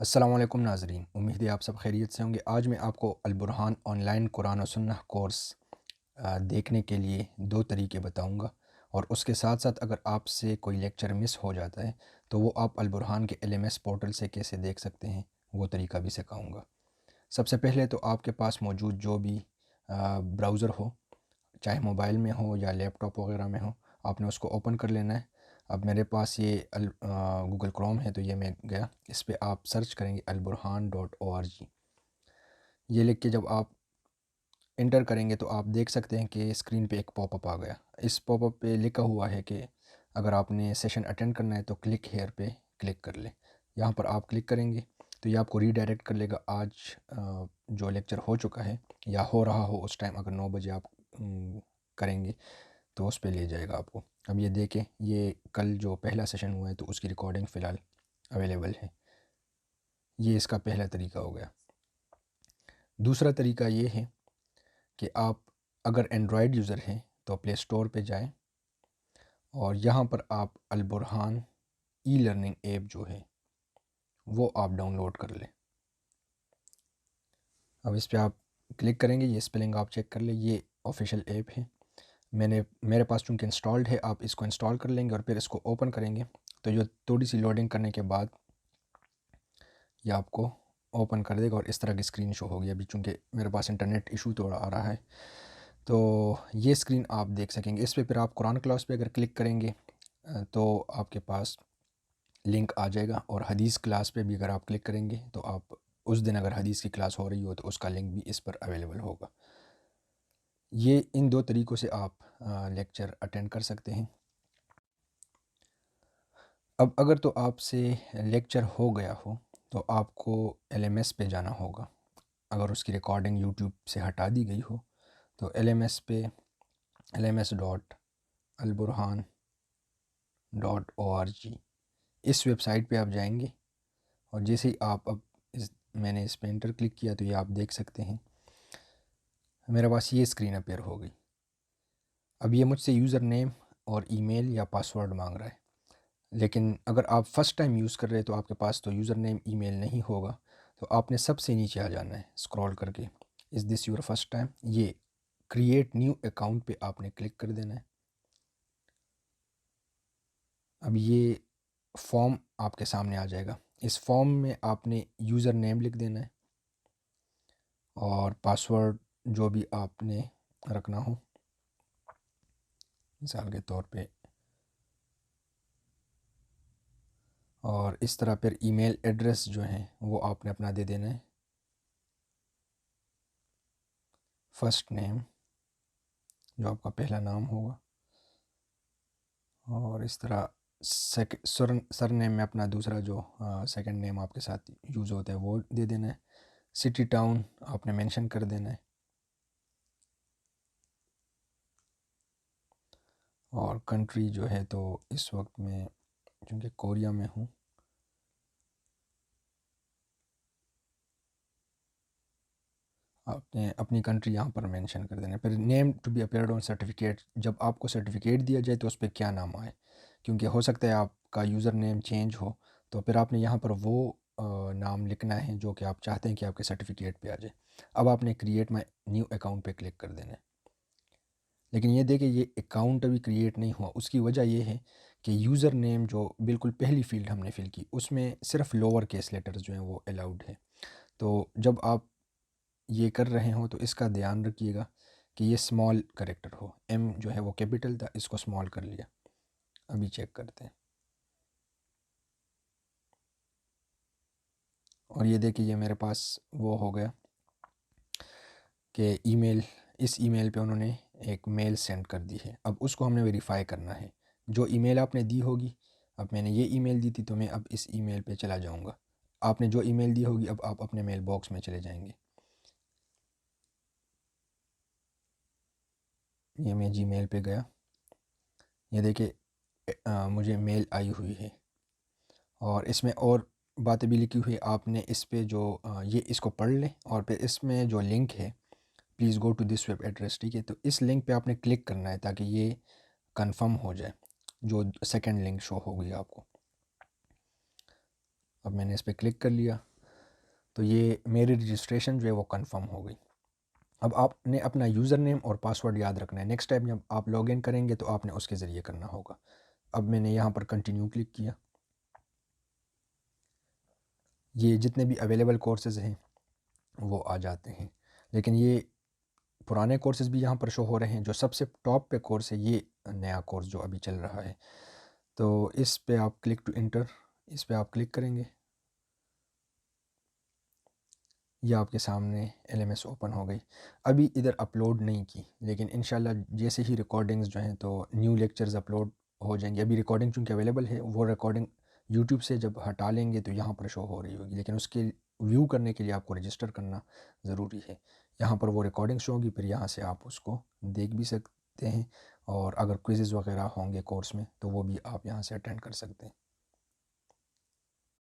السلام علیکم ناظرین، امید ہے آپ سب خیریت سے ہوں گے۔ آج میں آپ کو البرہان آن لائن قرآن و سنہ کورس دیکھنے کے لیے دو طریقے بتاؤں گا، اور اس کے ساتھ ساتھ اگر آپ سے کوئی لیکچر مس ہو جاتا ہے تو وہ آپ البرہان کے LMS پورٹل سے کیسے دیکھ سکتے ہیں، وہ طریقہ بھی سکھاؤں گا۔ سب سے پہلے تو آپ کے پاس موجود جو بھی براؤزر ہو، چاہے موبائل میں ہو یا لیپ ٹاپ وغیرہ میں ہو، آپ نے اس کو اوپن کر لینا ہے۔ اب میرے پاس یہ گوگل کروم ہے تو یہ میں گیا، اس پہ آپ سرچ کریں گے alburhan.org۔ یہ لکھ کے جب آپ انٹر کریں گے تو آپ دیکھ سکتے ہیں کہ اسکرین پہ ایک پاپ اپ آ گیا۔ اس پاپ اپ پہ لکھا ہوا ہے کہ اگر آپ نے سیشن اٹینڈ کرنا ہے تو کلک ہیئر پہ کلک کر لیں۔ یہاں پر آپ کلک کریں گے تو یہ آپ کو ری ڈائریکٹ کر لے گا آج جو لیکچر ہو چکا ہے یا ہو رہا ہو اس ٹائم، اگر 9 بجے آپ کریں گے تو اس پہ لے جائے گا آپ کو۔ اب یہ دیکھیں، یہ کل جو پہلا سیشن ہوا ہے تو اس کی ریکارڈنگ فی الحال اویلیبل ہے۔ یہ اس کا پہلا طریقہ ہو گیا۔ دوسرا طریقہ یہ ہے کہ آپ اگر اینڈرائیڈ یوزر ہیں تو پلے اسٹور پہ جائیں اور یہاں پر آپ البرہان ای لرننگ ایپ جو ہے وہ آپ ڈاؤن لوڈ کر لیں۔ اب اس پہ آپ کلک کریں گے، یہ اسپیلنگ آپ چیک کر لیں، یہ آفیشیل ایپ ہے۔ میرے پاس چونکہ انسٹالڈ ہے، آپ اس کو انسٹال کر لیں گے اور پھر اس کو اوپن کریں گے تو یہ تھوڑی سی لوڈنگ کرنے کے بعد یہ آپ کو اوپن کر دے گا اور اس طرح کی اسکرین شو ہوگی۔ ابھی چونکہ میرے پاس انٹرنیٹ ایشو تھوڑا آ رہا ہے تو یہ اسکرین آپ دیکھ سکیں گے۔ اس پہ پھر آپ قرآن کلاس پہ اگر کلک کریں گے تو آپ کے پاس لنک آ جائے گا، اور حدیث کلاس پہ بھی اگر آپ کلک کریں گے تو آپ اس دن اگر حدیث کی کلاس ہو رہی ہو تو اس کا لنک بھی اس پر اویلیبل ہوگا۔ یہ ان دو طریقوں سے آپ لیکچر اٹینڈ کر سکتے ہیں۔ اب اگر تو آپ سے لیکچر ہو گیا ہو تو آپ کو LMS پہ جانا ہوگا۔ اگر اس کی ریکارڈنگ یوٹیوب سے ہٹا دی گئی ہو تو LMS پہ lms.alburhan.org اس ویب سائٹ پہ آپ جائیں گے، اور جیسے ہی آپ میں نے اس پہ انٹر کلک کیا تو یہ آپ دیکھ سکتے ہیں میرے پاس یہ اسکرین اپیئر ہو گئی۔ اب یہ مجھ سے یوزر نیم اور ای میل یا پاسورڈ مانگ رہا ہے، لیکن اگر آپ فرسٹ ٹائم یوز کر رہے تو آپ کے پاس تو یوزر نیم ای میل نہیں ہوگا، تو آپ نے سب سے نیچے آ جانا ہے اسکرول کر کے، از دس یور فرسٹ ٹائم، یہ کریٹ نیو اکاؤنٹ پہ آپ نے کلک کر دینا ہے۔ اب یہ فارم آپ کے سامنے آ جائے گا، اس فارم میں آپ نے یوزر نیم لکھ دینا ہے اور پاسورڈ جو بھی آپ نے رکھنا ہو، مثال کے طور پہ، اور اس طرح پھر ای میل ایڈریس جو ہیں وہ آپ نے اپنا دے دینا ہے، فرسٹ نیم جو آپ کا پہلا نام ہوگا، اور اس طرح سر نیم میں اپنا دوسرا جو سیکنڈ نیم آپ کے ساتھ یوز ہوتا ہے وہ دے دینا ہے۔ سٹی ٹاؤن آپ نے مینشن کر دینا ہے، اور کنٹری جو ہے تو اس وقت میں چونکہ کوریا میں ہوں، آپ نے اپنی کنٹری یہاں پر مینشن کر دینا ہے۔ پھر name to be appeared on certificate, جب آپ کو سرٹیفکیٹ دیا جائے تو اس پہ کیا نام آئے، کیونکہ ہو سکتا ہے آپ کا یوزر نیم چینج ہو، تو پھر آپ نے یہاں پر وہ نام لکھنا ہے جو کہ آپ چاہتے ہیں کہ آپ کے سرٹیفکیٹ پہ آ جائے۔ اب آپ نے کریٹ مائی نیو اکاؤنٹ پہ کلک کر دینا ہے، لیکن یہ دیکھیں یہ اکاؤنٹ ابھی کریٹ نہیں ہوا۔ اس کی وجہ یہ ہے کہ یوزر نیم جو بالکل پہلی فیلڈ ہم نے فل کی اس میں صرف لوور کیس لیٹرز جو ہیں وہ الاؤڈ ہے، تو جب آپ یہ کر رہے ہوں تو اس کا دھیان رکھیے گا کہ یہ اسمال کریکٹر ہو۔ ایم جو ہے وہ کیپٹل تھا، اس کو اسمال کر لیا۔ ابھی چیک کرتے ہیں، اور یہ دیکھیں یہ میرے پاس وہ ہو گیا کہ ای میل، اس ای میل پہ انہوں نے ایک میل سینڈ کر دی ہے۔ اب اس کو ہم نے ویریفائی کرنا ہے، جو ای میل آپ نے دی ہوگی، اب میں نے یہ ای میل دی تھی تو میں اب اس ای میل پہ چلا جاؤں گا۔ آپ نے جو ای میل دی ہوگی اب آپ اپنے میل باکس میں چلے جائیں گے۔ یہ میں جی میل پہ گیا، یہ دیکھیں مجھے میل آئی ہوئی ہے، اور اس میں اور باتیں بھی لکھی ہوئی ہے۔ آپ نے اس پہ جو یہ اس کو پڑھ لیں، اور پھر اس میں جو لنک ہے please go to this web address, ٹھیک ہے، تو اس لنک پہ آپ نے کلک کرنا ہے تاکہ یہ کنفرم ہو جائے، جو سیکنڈ لنک شو ہوگی آپ کو۔ اب میں نے اس پہ کلک کر لیا، تو یہ میری رجسٹریشن جو ہے وہ کنفرم ہو گئی۔ اب آپ نے اپنا یوزر نیم اور پاسورڈ یاد رکھنا ہے۔ نیکسٹ ٹائم جب آپ لاگ ان کریں گے تو آپ نے اس کے ذریعے کرنا ہوگا۔ اب میں نے یہاں پر کنٹینیو کلک کیا۔ یہ جتنے بھی اویلیبل کورسز ہیں وہ آ جاتے ہیں، لیکن یہ پرانے کورسز بھی یہاں پر شو ہو رہے ہیں۔ جو سب سے ٹاپ پہ کورس ہے یہ نیا کورس جو ابھی چل رہا ہے، تو اس پہ آپ کلک ٹو انٹر، اس پہ آپ کلک کریں گے، یہ آپ کے سامنے LMS اوپن ہو گئی۔ ابھی ادھر اپلوڈ نہیں کی، لیکن انشاءاللہ جیسے ہی ریکارڈنگز جو ہیں تو نیو لیکچرز اپلوڈ ہو جائیں گے۔ ابھی ریکارڈنگ چونکہ اویلیبل ہے، وہ ریکارڈنگ یوٹیوب سے جب ہٹا لیں گے تو یہاں پر شو ہو رہی ہوگی، لیکن اس کے ویو کرنے کے لیے آپ کو رجسٹر کرنا ضروری ہے۔ یہاں پر وہ ریکارڈنگ شو ہوگی، پھر یہاں سے آپ اس کو دیکھ بھی سکتے ہیں، اور اگر کوئزز وغیرہ ہوں گے کورس میں تو وہ بھی آپ یہاں سے اٹینڈ کر سکتے ہیں۔